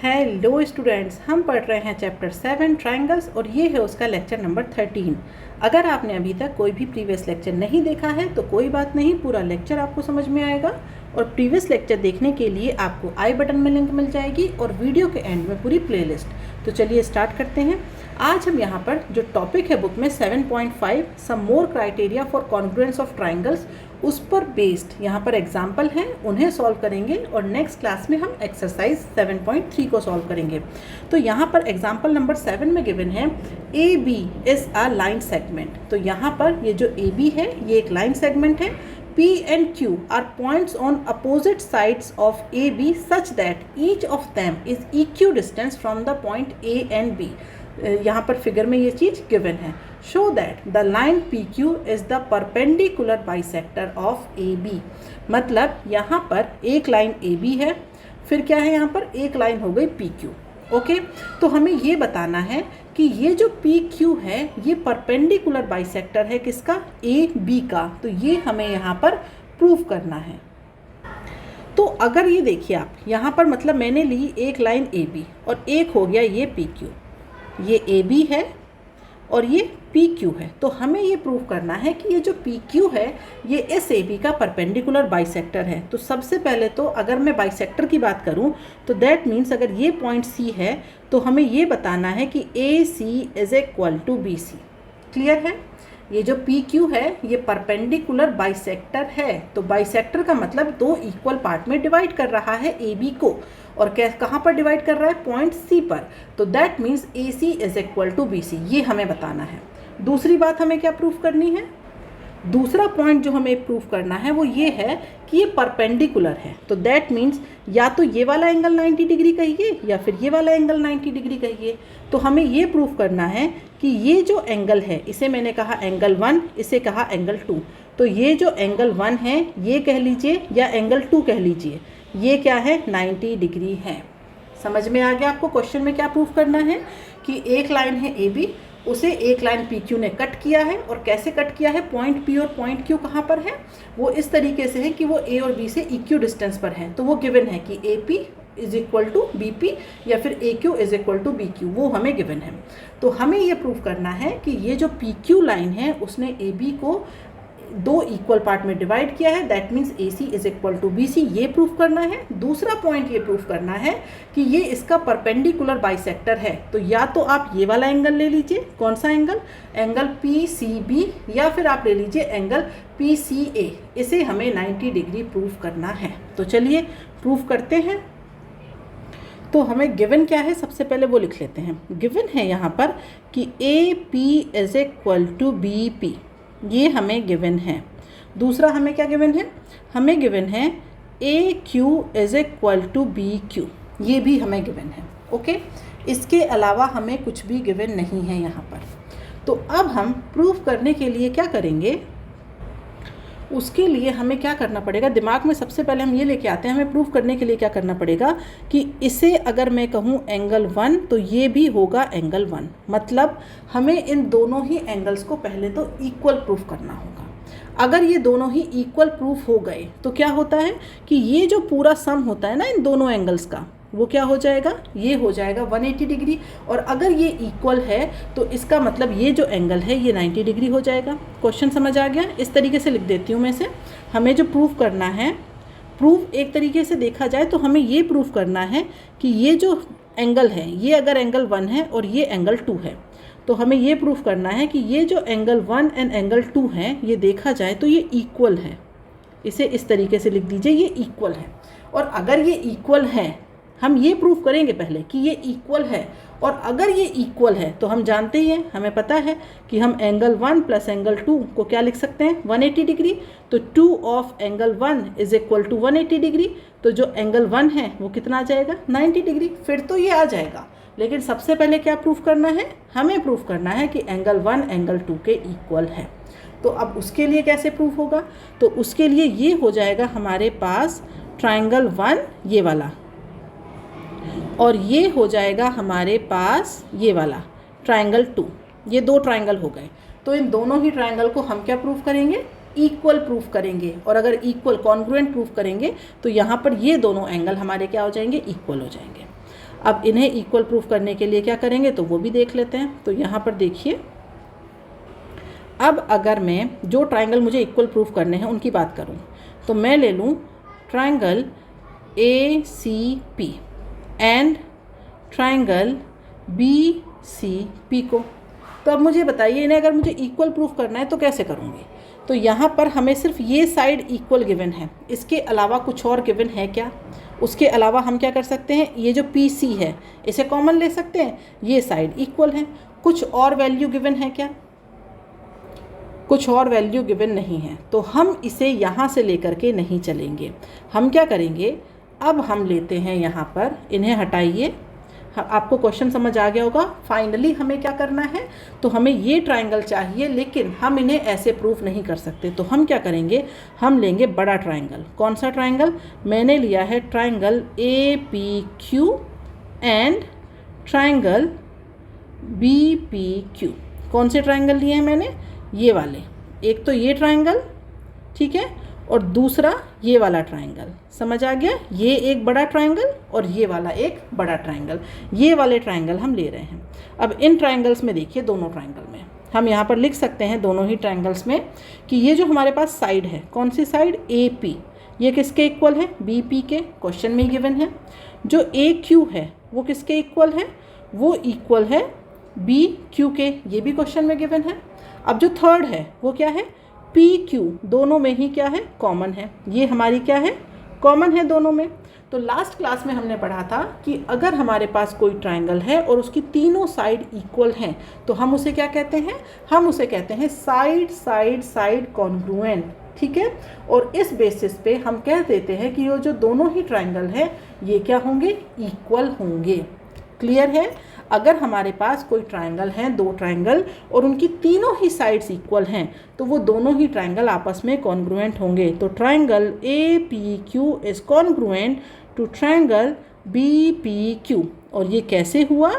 Hello students, हम पढ़ रहे हैं चैप्टर 7 ट्रायंगल्स और ये है उसका लेक्चर नंबर 13। अगर आपने अभी तक कोई भी प्रीवियस लेक्चर नहीं देखा है तो कोई बात नहीं, पूरा लेक्चर आपको समझ में आएगा। और प्रीवियस लेक्चर देखने के लिए आपको आई बटन में लिंक मिल जाएगी और वीडियो के एंड में पूरी प्लेलिस्ट। तो चलिए स्टार्ट करते हैं। आज हम यहाँ पर जो टॉपिक है बुक में 7.5 some more criteria for congruence of triangles, उस पर बेस्ड यहाँ पर एग्जाम्पल हैं, उन्हें सॉल्व करेंगे और नेक्स्ट क्लास में हम एक्सरसाइज 7.3 को सॉल्व करेंगे। तो यहाँ पर एग्जाम्पल नंबर 7 में गिवन है A B is a line segment. तो यहाँ पर ये जो ए बी है ये एक लाइन सेगमेंट है। P and Q are points on opposite sides of AB such that each of them is equidistant from the point A and B. यहाँ पर फिगर में ये चीज़ गिवन है। Show that the line PQ is the perpendicular bisector of AB. मतलब यहाँ पर एक line AB है, फिर क्या है यहाँ पर एक लाइन हो गई PQ। ओके तो हमें ये बताना है कि ये जो PQ है ये परपेंडिकुलर बाइसेक्टर है किसका, AB का। तो ये हमें यहाँ पर प्रूव करना है। तो अगर ये देखिए आप यहाँ पर, मतलब मैंने ली एक लाइन AB और एक हो गया ये PQ, ये AB है और ये PQ है। तो हमें ये प्रूव करना है कि ये जो PQ है ये इस AB का परपेंडिकुलर बाइसेक्टर है। तो सबसे पहले तो अगर मैं बाइसेक्टर की बात करूं तो दैट मीन्स अगर ये पॉइंट C है तो हमें ये बताना है कि AC is equal to BC। Clear है? ये जो PQ है ये परपेंडिकुलर बाइसेक्टर है। तो बाइसेक्टर का मतलब दो इक्वल पार्ट में डिवाइड कर रहा है AB को, और कहाँ पर डिवाइड कर रहा है, पॉइंट C पर। तो that means AC is equal to BC, ये हमें बताना है। दूसरी बात हमें क्या प्रूफ करनी है, दूसरा पॉइंट जो हमें प्रूफ करना है वो ये है कि ये परपेंडिकुलर है। तो दैट मीन्स या तो ये वाला एंगल 90 डिग्री कहिए या फिर ये वाला एंगल 90 डिग्री कहिए। तो हमें ये प्रूफ करना है कि ये जो एंगल है इसे मैंने कहा एंगल 1, इसे कहा एंगल 2। तो ये जो एंगल 1 है ये कह लीजिए या एंगल 2 कह लीजिए, ये क्या है, 90 डिग्री है। समझ में आ गया आपको क्वेश्चन में क्या प्रूफ करना है कि एक लाइन है AB, उसे एक लाइन PQ ने कट किया है। और कैसे कट किया है, पॉइंट P और पॉइंट Q कहाँ पर है, वो इस तरीके से है कि वो A और B से इक्यू डिस्टेंस पर है। तो वो गिवन है कि AP is equal to BP या फिर AQ is equal to BQ, वो हमें गिवन है। तो हमें ये प्रूफ करना है कि ये जो PQ लाइन है उसने AB को दो इक्वल पार्ट में डिवाइड किया है। That means AC is equal to BC, ये प्रूफ करना है। दूसरा पॉइंट ये प्रूफ करना है कि ये इसका परपेंडिकुलर बाइसेक्टर है। तो या तो आप ये वाला एंगल ले लीजिए, कौन सा एंगल, एंगल PCB, या फिर आप ले लीजिए एंगल PCA। इसे हमें 90 डिग्री प्रूफ करना है। तो चलिए प्रूफ करते हैं। तो हमें गिवन क्या है, सबसे पहले वो लिख लेते हैं। गिवन है यहाँ पर कि AP is equal to BP, ये हमें गिवन है। दूसरा हमें क्या गिवन है, हमें गिवन है AQ is equal to BQ, ये भी हमें गिवन है। ओके, इसके अलावा हमें कुछ भी गिवन नहीं है यहाँ पर। तो अब हम प्रूफ करने के लिए क्या करेंगे, उसके लिए हमें क्या करना पड़ेगा, दिमाग में सबसे पहले हम ये लेके आते हैं, हमें प्रूफ करने के लिए क्या करना पड़ेगा कि इसे अगर मैं कहूँ एंगल 1 तो ये भी होगा एंगल 1। मतलब हमें इन दोनों ही एंगल्स को पहले तो इक्वल प्रूफ करना होगा। अगर ये दोनों ही इक्वल प्रूफ हो गए तो क्या होता है कि ये जो पूरा सम होता है ना इन दोनों एंगल्स का, वो क्या हो जाएगा, ये हो जाएगा 180 डिग्री। और अगर ये इक्वल है तो इसका मतलब ये जो एंगल है ये 90 डिग्री हो जाएगा। क्वेश्चन समझ आ गया? इस तरीके से लिख देती हूँ मैं इसे। हमें जो प्रूफ करना है, प्रूफ एक तरीके से देखा जाए तो हमें ये प्रूफ करना है कि ये जो एंगल है ये अगर एंगल 1 है और ये एंगल 2 है, तो हमें ये प्रूफ करना है कि ये जो एंगल 1 एंड एंगल 2 है ये देखा जाए तो ये इक्वल है। इसे इस तरीके से लिख दीजिए, ये इक्वल है। और अगर ये इक्वल है, हम ये प्रूफ करेंगे पहले कि ये इक्वल है। और अगर ये इक्वल है तो हम जानते ही हैं, हमें पता है कि हम एंगल 1 प्लस एंगल 2 को क्या लिख सकते हैं, 180 डिग्री। तो 2 of angle 1 is equal to 180 degree. तो जो एंगल 1 है वो कितना आ जाएगा, 90 डिग्री। फिर तो ये आ जाएगा। लेकिन सबसे पहले क्या प्रूफ करना है, हमें प्रूफ करना है कि एंगल 1 एंगल 2 के इक्वल है। तो अब उसके लिए कैसे प्रूफ होगा, तो उसके लिए ये हो जाएगा हमारे पास ट्राइंगल 1 ये वाला, और ये हो जाएगा हमारे पास ये वाला ट्राइंगल 2। ये दो ट्राइंगल हो गए। तो इन दोनों ही ट्राइंगल को हम क्या प्रूफ करेंगे, इक्वल प्रूफ करेंगे। और अगर इक्वल कॉन्ग्रुएंट प्रूफ करेंगे तो यहाँ पर ये दोनों एंगल हमारे क्या हो जाएंगे, इक्वल हो जाएंगे। अब इन्हें इक्वल प्रूफ करने के लिए क्या करेंगे तो वो भी देख लेते हैं। तो यहाँ पर देखिए, अब अगर मैं जो ट्राइंगल मुझे इक्वल प्रूफ करने हैं उनकी बात करूँ तो मैं ले लूँ triangle ACP and triangle BCP को। तो अब मुझे बताइए, इन्हें अगर मुझे इक्वल प्रूफ करना है तो कैसे करूँगी। तो यहाँ पर हमें सिर्फ ये साइड इक्वल गिवन है, इसके अलावा कुछ और गिवन है क्या। उसके अलावा हम क्या कर सकते हैं, ये जो PC है इसे कॉमन ले सकते हैं, ये साइड इक्वल है। कुछ और वैल्यू गिवन है क्या, कुछ और वैल्यू गिवन नहीं है। तो हम इसे यहाँ से लेकर के नहीं चलेंगे। हम क्या करेंगे, अब हम लेते हैं यहाँ पर, इन्हें हटाइए। आपको क्वेश्चन समझ आ गया होगा। फाइनली हमें क्या करना है, तो हमें ये ट्राइंगल चाहिए, लेकिन हम इन्हें ऐसे प्रूफ नहीं कर सकते। तो हम क्या करेंगे, हम लेंगे बड़ा ट्राइंगल। कौन सा ट्राइंगल, मैंने लिया है triangle APQ and triangle BPQ। कौन से ट्राइंगल लिए हैं मैंने, ये वाले, एक तो ये ट्राइंगल, ठीक है, और दूसरा ये वाला ट्राइंगल। समझ आ गया, ये एक बड़ा ट्राइंगल और ये वाला एक बड़ा ट्राइंगल, ये वाले ट्राइंगल हम ले रहे हैं। अब इन ट्राइंगल्स में देखिए, दोनों ट्राइंगल में हम यहाँ पर लिख सकते हैं, दोनों ही ट्राइंगल्स में, कि ये जो हमारे पास साइड है, कौन सी साइड, AP, ये किसके इक्वल है, BP के, क्वेश्चन में ही गिवन है। जो AQ है वो किसके इक्वल है, वो इक्वल है BQ के, ये भी क्वेश्चन में गिवन है। अब जो थर्ड है वो क्या है, PQ, दोनों में ही क्या है, कॉमन है। ये हमारी क्या है, कॉमन है दोनों में। तो लास्ट क्लास में हमने पढ़ा था कि अगर हमारे पास कोई ट्राइंगल है और उसकी तीनों साइड इक्वल हैं तो हम उसे क्या कहते हैं, हम उसे कहते हैं साइड साइड साइड कॉन्ग्रुएंट, ठीक है। और इस बेसिस पे हम कह देते हैं कि ये जो दोनों ही ट्राइंगल हैं ये क्या होंगे, इक्वल होंगे। क्लियर है। अगर हमारे पास कोई ट्राइंगल हैं, दो ट्राइंगल, और उनकी तीनों ही साइड्स इक्वल हैं तो वो दोनों ही ट्राइंगल आपस में कॉन्ग्रुएंट होंगे। तो triangle APQ is congruent to triangle BPQ। और ये कैसे हुआ,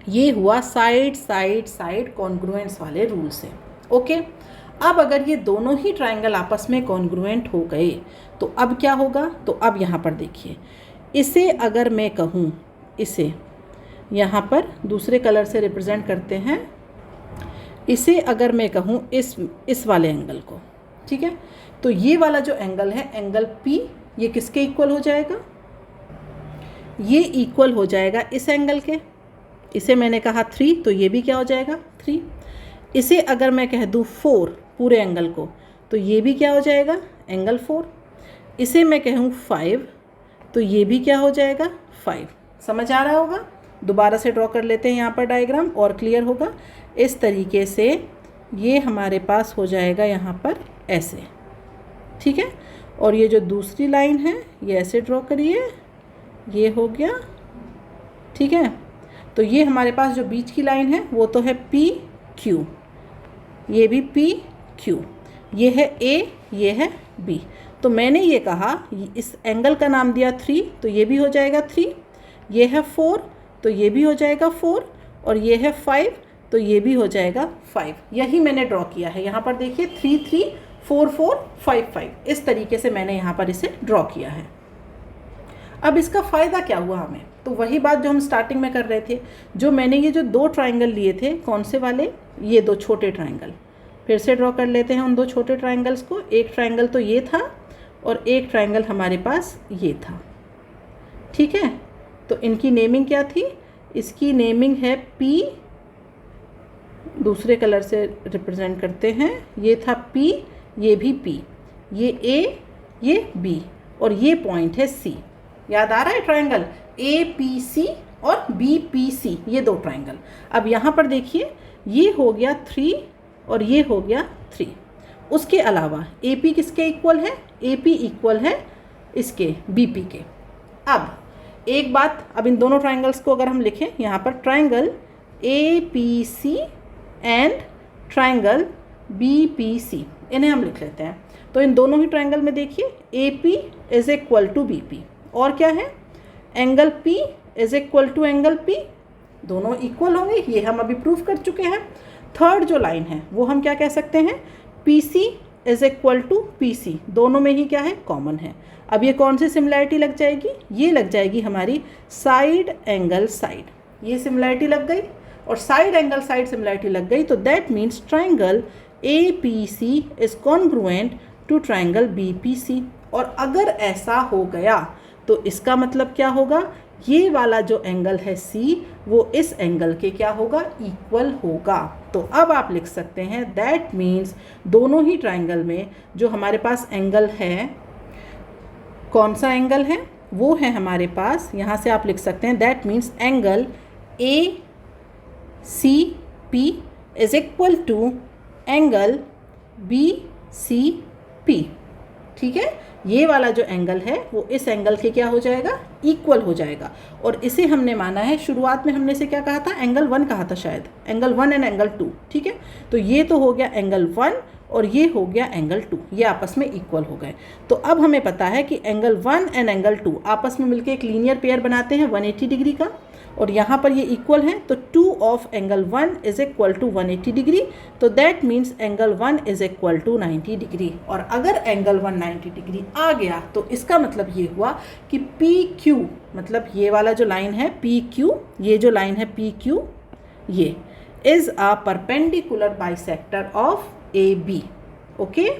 ये हुआ साइड साइड साइड कॉन्ग्रुएंट्स वाले रूल से। ओके, अब अगर ये दोनों ही ट्राइंगल आपस में कॉन्ग्रुएंट हो गए तो अब क्या होगा, तो अब यहाँ पर देखिए, इसे अगर मैं कहूँ, इसे यहाँ पर दूसरे कलर से रिप्रेजेंट करते हैं, इसे अगर मैं कहूँ इस वाले एंगल को, ठीक है, तो ये वाला जो एंगल है एंगल P, ये किसके इक्वल हो जाएगा, ये इक्वल हो जाएगा इस एंगल के। इसे मैंने कहा 3 तो ये भी क्या हो जाएगा 3। इसे अगर मैं कह दूँ 4 पूरे एंगल को तो ये भी क्या हो जाएगा एंगल 4। इसे मैं कहूँ 5 तो ये भी क्या हो जाएगा 5। समझ आ रहा होगा। दोबारा से ड्रॉ कर लेते हैं यहाँ पर डायग्राम और क्लियर होगा। इस तरीके से ये हमारे पास हो जाएगा यहाँ पर ऐसे, ठीक है। और ये जो दूसरी लाइन है ये ऐसे ड्रॉ करिए, ये हो गया, ठीक है। तो ये हमारे पास जो बीच की लाइन है वो तो है PQ, ये भी PQ, ये है A, ये है B। तो मैंने ये कहा इस एंगल का नाम दिया 3 तो ये भी हो जाएगा 3, ये है 4 तो ये भी हो जाएगा 4, और ये है 5 तो ये भी हो जाएगा 5। यही मैंने ड्रॉ किया है यहाँ पर देखिए 3 3 4 4 5 5, इस तरीके से मैंने यहाँ पर इसे ड्रॉ किया है। अब इसका फ़ायदा क्या हुआ हमें, तो वही बात जो हम स्टार्टिंग में कर रहे थे, जो मैंने ये जो दो ट्राइंगल लिए थे, कौन से वाले, ये दो छोटे ट्राइंगल, फिर से ड्रॉ कर लेते हैं उन दो छोटे ट्राइंगल्स को। एक ट्राइंगल तो ये था और एक ट्राइंगल हमारे पास ये था, ठीक है। तो इनकी नेमिंग क्या थी, इसकी नेमिंग है P, दूसरे कलर से रिप्रेजेंट करते हैं, ये था P, ये भी P, ये A, ये B, और ये पॉइंट है C। याद आ रहा है ट्राइंगल APC और BPC, ये दो ट्राइंगल। अब यहाँ पर देखिए ये हो गया 3 और ये हो गया 3। उसके अलावा AP किसके इक्वल है, AP इक्वल है इसके BP के। अब एक बात, अब इन दोनों ट्राइंगल्स को अगर हम लिखें यहाँ पर, triangle APC and triangle BPC, इन्हें हम लिख लेते हैं। तो इन दोनों ही ट्राइंगल में देखिए AP is equal to BP, और क्या है angle P is equal to angle P, दोनों इक्वल होंगे, ये हम अभी प्रूफ कर चुके हैं। थर्ड जो लाइन है वो हम क्या कह सकते हैं, PC is equal to P C, दोनों में ही क्या है, कॉमन है। अब ये कौन सी सिमिलैरिटी लग जाएगी, ये लग जाएगी हमारी साइड एंगल साइड, ये सिमिलैरिटी लग गई और साइड एंगल साइड सिमिलैरिटी लग गई, तो that means triangle A P C is congruent to triangle B P C. और अगर ऐसा हो गया तो इसका मतलब क्या होगा, ये वाला जो एंगल है C वो इस एंगल के क्या होगा, इक्वल होगा। तो अब आप लिख सकते हैं दैट मीन्स दोनों ही ट्राइंगल में जो हमारे पास एंगल है, कौन सा एंगल है, वो है हमारे पास, यहाँ से आप लिख सकते हैं that means angle A C P is equal to angle B C P. ठीक है, ये वाला जो एंगल है वो इस एंगल के क्या हो जाएगा, इक्वल हो जाएगा। और इसे हमने माना है, शुरुआत में हमने इसे क्या कहा था, एंगल 1 कहा था शायद, एंगल 1 एंड एंगल 2। ठीक है, तो ये तो हो गया एंगल 1 और ये हो गया एंगल 2, ये आपस में इक्वल हो गए। तो अब हमें पता है कि एंगल 1 एंड एंगल 2 आपस में मिलकर एक लीनियर पेयर बनाते हैं 180 डिग्री का, और यहाँ पर ये इक्वल है, तो 2 of angle 1 is equal to 180 degree, तो that means angle 1 is equal to 90 degree. और अगर एंगल 1 90 डिग्री आ गया तो इसका मतलब ये हुआ कि पी क्यू, मतलब ये वाला जो लाइन है पी क्यू, ये जो लाइन है पी क्यू, ये is a perpendicular bisector of A B. Okay,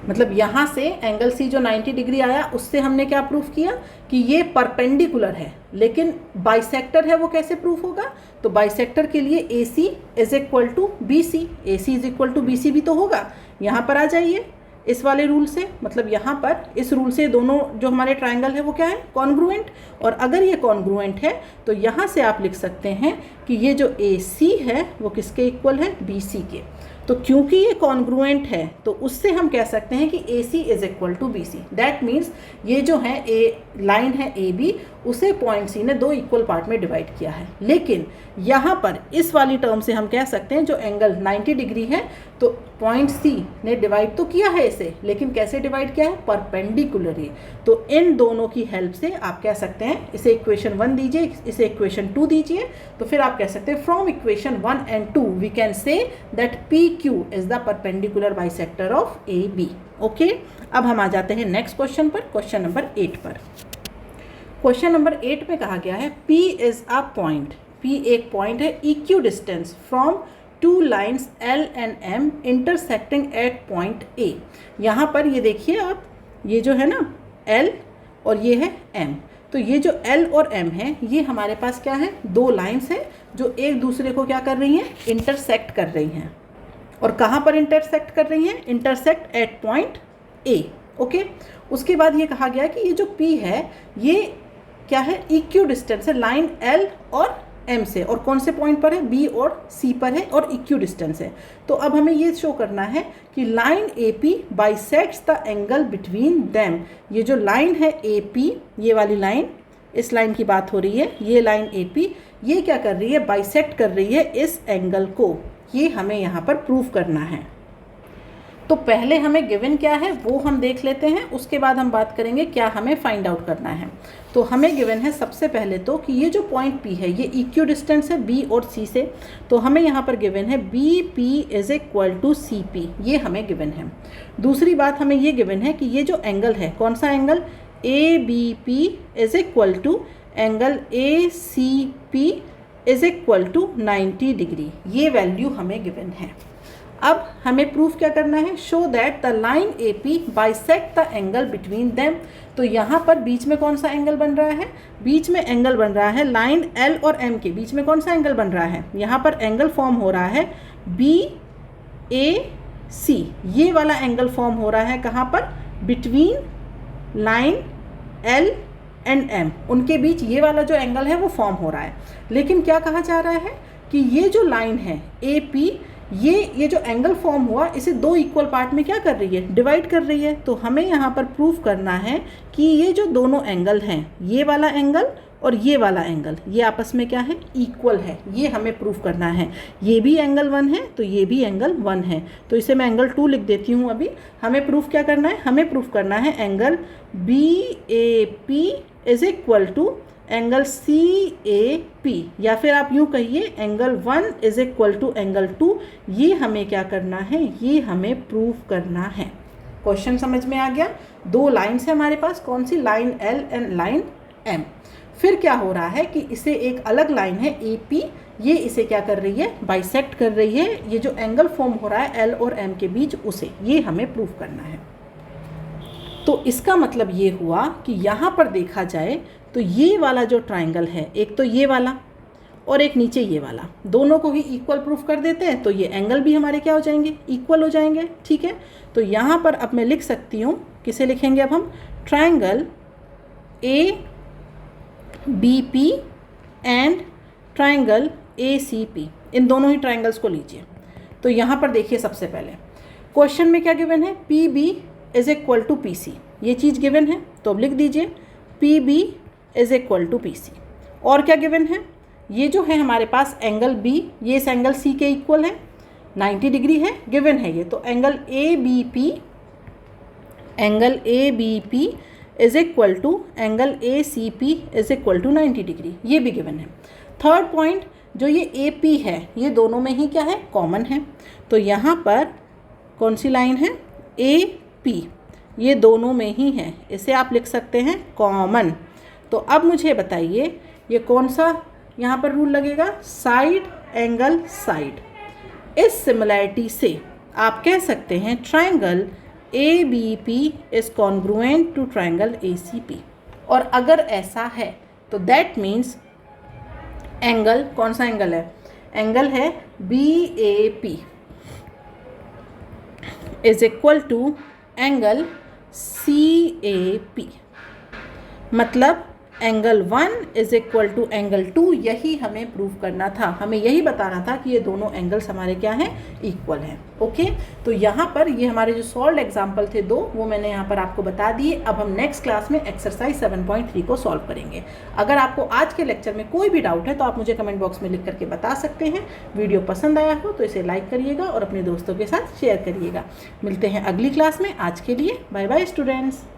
मतलब यहाँ से एंगल सी जो 90 डिग्री आया उससे हमने क्या प्रूफ किया कि ये परपेंडिकुलर है, लेकिन बाइसेक्टर है वो कैसे प्रूफ होगा, तो बाइसेक्टर के लिए A C is equal to B C, A C is equal to B C भी तो होगा। यहाँ पर आ जाइए इस वाले रूल से, मतलब यहाँ पर इस रूल से दोनों जो हमारे ट्राइंगल है वो क्या है, कॉन्ग्रुएंट। और अगर ये कॉन्ग्रुएंट है तो यहाँ से आप लिख सकते हैं कि ये जो ए सी है वो किसके इक्वल है, बी सी के। तो क्योंकि ये कॉन्ग्रुएंट है तो उससे हम कह सकते हैं कि A C is equal to B C. That means ये जो है ए लाइन है ए बी, उसे पॉइंट सी ने 2 इक्वल पार्ट में डिवाइड किया है। लेकिन यहाँ पर इस वाली टर्म से हम कह सकते हैं जो एंगल 90 डिग्री है तो पॉइंट सी ने डिवाइड तो किया है इसे, लेकिन कैसे डिवाइड किया है, परपेंडिकुलरली। तो इन दोनों की हेल्प से आप कह सकते हैं, इसे इक्वेशन 1 दीजिए, इसे इक्वेशन 2 दीजिए, तो फिर आप कह सकते हैं from equation 1 and 2 we can say that P Q is the perpendicular bisector of A B. Okay, अब हम आ जाते हैं नेक्स्ट क्वेश्चन पर, क्वेश्चन नंबर 8 पर। क्वेश्चन नंबर 8 में कहा गया है P is a point, P एक पॉइंट है equidistant from 2 lines L and M intersecting at point A। यहाँ पर ये देखिए आप, ये जो है ना L और ये है M, तो ये जो L और M है ये हमारे पास क्या है, 2 लाइन्स हैं जो एक दूसरे को क्या कर रही हैं, इंटरसेक्ट कर रही हैं। और कहाँ पर इंटरसेक्ट कर रही हैं, intersect at point A। Okay, उसके बाद ये कहा गया कि ये जो P है ये क्या है, इक्यू डिस्टेंस है लाइन L और M से, और कौन से पॉइंट पर है, B और C पर है और इक्यू डिस्टेंस है। तो अब हमें ये शो करना है कि line AP bisects the angle between them. ये जो लाइन है AP, ये वाली लाइन, इस लाइन की बात हो रही है, ये लाइन AP ये क्या कर रही है, बाइसेक्ट कर रही है इस एंगल को। ये हमें यहाँ पर प्रूफ करना है। तो पहले हमें गिवन क्या है वो हम देख लेते हैं, उसके बाद हम बात करेंगे क्या हमें फाइंड आउट करना है। तो हमें गिवन है सबसे पहले तो कि ये जो पॉइंट P है ये इक्यू डिस्टेंस है B और C से, तो हमें यहाँ पर गिवन है BP is equal to CP, ये हमें गिवन है। दूसरी बात हमें ये गिवन है कि ये जो एंगल है, कौन सा angle, ABP is equal to angle ACP is equal to 90 degree, ये वैल्यू हमें गिवन है। अब हमें प्रूफ क्या करना है, show that the line AP bisect the angle between them. तो यहाँ पर बीच में कौन सा एंगल बन रहा है, बीच में एंगल बन रहा है लाइन L और M के बीच में कौन सा एंगल बन रहा है, यहाँ पर एंगल फॉर्म हो रहा है BAC, ये वाला एंगल फॉर्म हो रहा है कहाँ पर, between line L and M, उनके बीच ये वाला जो एंगल है वो फॉर्म हो रहा है। लेकिन क्या कहा जा रहा है कि ये जो लाइन है AP, ये जो एंगल फॉर्म हुआ इसे 2 इक्वल पार्ट में क्या कर रही है, डिवाइड कर रही है। तो हमें यहाँ पर प्रूफ करना है कि ये जो दोनों एंगल हैं, ये वाला एंगल और ये वाला एंगल, ये आपस में क्या है, इक्वल है, ये हमें प्रूफ करना है। ये भी एंगल 1 है तो ये भी एंगल 1 है, तो इसे मैं एंगल 2 लिख देती हूँ। अभी हमें प्रूफ क्या करना है, हमें प्रूफ करना है angle BAP is equal to angle CAP, या फिर आप यूँ कहिए angle 1 is equal to angle 2। ये हमें क्या करना है, ये हमें प्रूव करना है। क्वेश्चन समझ में आ गया। दो लाइन्स है हमारे पास, कौन सी, line L and line M। फिर क्या हो रहा है कि इसे एक अलग लाइन है AP, ये इसे क्या कर रही है, बाइसेक्ट कर रही है। ये जो एंगल फॉर्म हो रहा है L और M के बीच, उसे ये हमें प्रूव करना है। तो इसका मतलब ये हुआ कि यहाँ पर देखा जाए तो ये वाला जो ट्राइंगल है, एक तो ये वाला और एक नीचे ये वाला, दोनों को ही इक्वल प्रूफ कर देते हैं, तो ये एंगल भी हमारे क्या हो जाएंगे, इक्वल हो जाएंगे। ठीक है, तो यहाँ पर अब मैं लिख सकती हूँ, किसे लिखेंगे अब हम, triangle ABP and triangle ACP, इन दोनों ही ट्राइंगल्स को लीजिए। तो यहाँ पर देखिए, सबसे पहले क्वेश्चन में क्या गिवन है, PB is equal to PC, ये चीज़ गिवन है, तो अब लिख दीजिए PB is equal to PC। और क्या गिवन है, ये जो है हमारे पास एंगल B, ये इस एंगल C के इक्वल है, 90 डिग्री है, गिवन है ये। तो angle ABP is equal to angle ACP is equal to 90 degree, ये भी गिवन है। थर्ड पॉइंट, जो ये AP है, ये दोनों में ही क्या है, कॉमन है। तो यहाँ पर कौन सी लाइन है, AP, ये दोनों में ही है, इसे आप लिख सकते हैं कॉमन। तो अब मुझे बताइए ये कौन सा यहाँ पर रूल लगेगा, साइड एंगल साइड। इस सिमिलैरिटी से आप कह सकते हैं triangle ABP is congruent to triangle ACP। और अगर ऐसा है तो दैट मीन्स एंगल, कौन सा एंगल है, एंगल है BAP is equal to angle CAP। मतलब angle 1 is equal to angle 2, यही हमें प्रूव करना था, हमें यही बताना था कि ये दोनों एंगल्स हमारे क्या हैं, इक्वल हैं। ओके, तो यहाँ पर ये हमारे जो सॉल्व एग्जाम्पल थे दो, वो मैंने यहाँ पर आपको बता दिए। अब हम नेक्स्ट क्लास में एक्सरसाइज 7.3 को सॉल्व करेंगे। अगर आपको आज के लेक्चर में कोई भी डाउट है तो आप मुझे कमेंट बॉक्स में लिख करके बता सकते हैं। वीडियो पसंद आया हो तो इसे लाइक करिएगा और अपने दोस्तों के साथ शेयर करिएगा। मिलते हैं अगली क्लास में, आज के लिए बाय बाय स्टूडेंट्स।